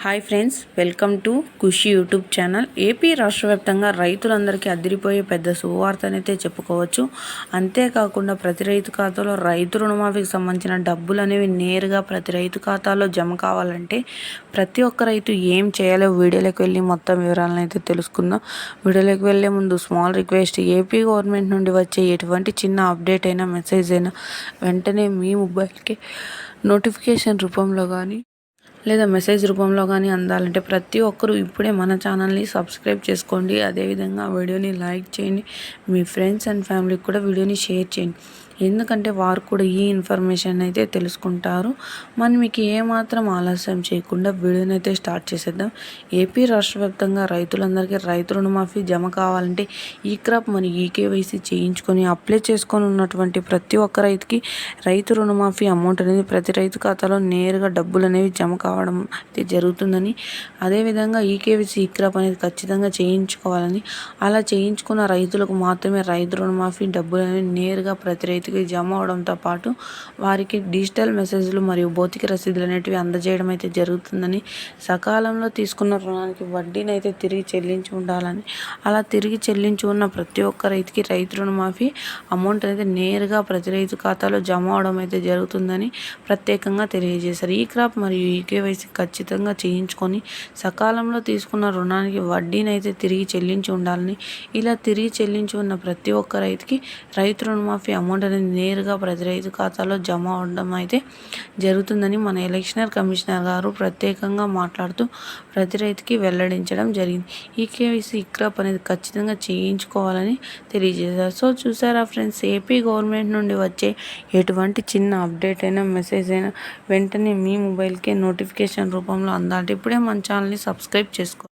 Hi friends, welcome to Khushi YouTube channel. AP రాష్ట్ర వ్యాప్తంగా రైతులందరికీ అదిరిపోయే పెద్ద శుభవార్తనైతే చెప్పుకోవచ్చు. అంతేకాకుండా ప్రతి రైతు ఖాతాలో రైతు రుణమాఫీకి సంబంధించిన డబ్బులు అనేవి నేరుగా ప్రతి రైతు ఖాతాలో జమ కావాలంటే ప్రతి ఒక్క రైతు ఏం చేయాలో వీడియోలోకి వెళ్ళి మొత్తం వివరాలను అయితే తెలుసుకుందాం. వీడియోలోకి వెళ్ళే ముందు స్మాల్ రిక్వెస్ట్, ఏపీ గవర్నమెంట్ నుండి వచ్చే ఎటువంటి చిన్న అప్డేట్ అయినా మెసేజ్ అయినా వెంటనే మీ మొబైల్కి నోటిఫికేషన్ రూపంలో కానీ లేదా మెసేజ్ రూపంలో కానీ అందాలంటే ప్రతి ఒక్కరూ ఇప్పుడే మన ఛానల్ని సబ్స్క్రైబ్ చేసుకోండి. అదేవిధంగా వీడియోని లైక్ చేయండి. మీ ఫ్రెండ్స్ అండ్ ఫ్యామిలీకి కూడా వీడియోని షేర్ చేయండి, ఎందుకంటే వారు కూడా ఈ ఇన్ఫర్మేషన్ అయితే తెలుసుకుంటారు. మనం మీకు ఏమాత్రం ఆలస్యం చేయకుండా వీడియోని అయితే స్టార్ట్ చేసేద్దాం. ఏపీ రాష్ట్ర వ్యాప్తంగా రైతులందరికీ రైతు రుణమాఫీ జమ కావాలంటే ఈ క్రాప్ మరియు ఈకేవైసీ చేయించుకొని అప్లై చేసుకొని ఉన్నటువంటి ప్రతి ఒక్క రైతుకి రైతు రుణమాఫీ అమౌంట్ అనేది ప్రతి రైతు ఖాతాలో నేరుగా డబ్బులు అనేవి జమ కావడం అయితే జరుగుతుందని, అదేవిధంగా ఈకేవైసీ ఈ క్రాప్ అనేది ఖచ్చితంగా చేయించుకోవాలని, అలా చేయించుకున్న రైతులకు మాత్రమే రైతు రుణమాఫీ డబ్బులు అనేవి నేరుగా ప్రతి రైతుకి జమ అవడంతో పాటు వారికి డిజిటల్ మెసేజ్లు మరియు భౌతిక రసీదులు అనేటివి అందజేయడం అయితే జరుగుతుందని, సకాలంలో తీసుకున్న రుణానికి వడ్డీని అయితే తిరిగి చెల్లించి ఉండాలని, అలా తిరిగి చెల్లించి ఉన్న ప్రతి ఒక్క రైతుకి రైతు రుణమాఫీ అమౌంట్ అనేది నేరుగా ప్రతి రైతు ఖాతాలో జమ అవడం అయితే జరుగుతుందని ప్రత్యేకంగా తెలియజేశారు. ఈ క్రాప్ మరియు ఈకేవైసీ ఖచ్చితంగా చేయించుకొని సకాలంలో తీసుకున్న రుణానికి వడ్డీని అయితే తిరిగి చెల్లించి ఉండాలని, ఇలా తిరిగి చెల్లించి ఉన్న ప్రతి ఒక్క రైతుకి రైతు రుణమాఫీ అమౌంట్ అనేది నేరుగా ప్రతి రైతు ఖాతాలో జమ అవడం అయితే జరుగుతుందని మన ఎలక్షన్ కమిషనర్ గారు ప్రత్యేకంగా మాట్లాడుతూ ప్రతి రైతుకి వెల్లడించడం జరిగింది. ఈ కేవైసీ క్రాప్ అనేది ఖచ్చితంగా చేయించుకోవాలని తెలియజేశారు. సో చూసారా ఫ్రెండ్స్, ఏపీ గవర్నమెంట్ నుండి వచ్చే ఎటువంటి చిన్న అప్డేట్ అయినా మెసేజ్ అయినా వెంటనే మీ మొబైల్కే నోటిఫికేషన్ రూపంలో అందాలంటే ఇప్పుడే మన ఛానల్ని సబ్స్క్రైబ్ చేసుకోండి.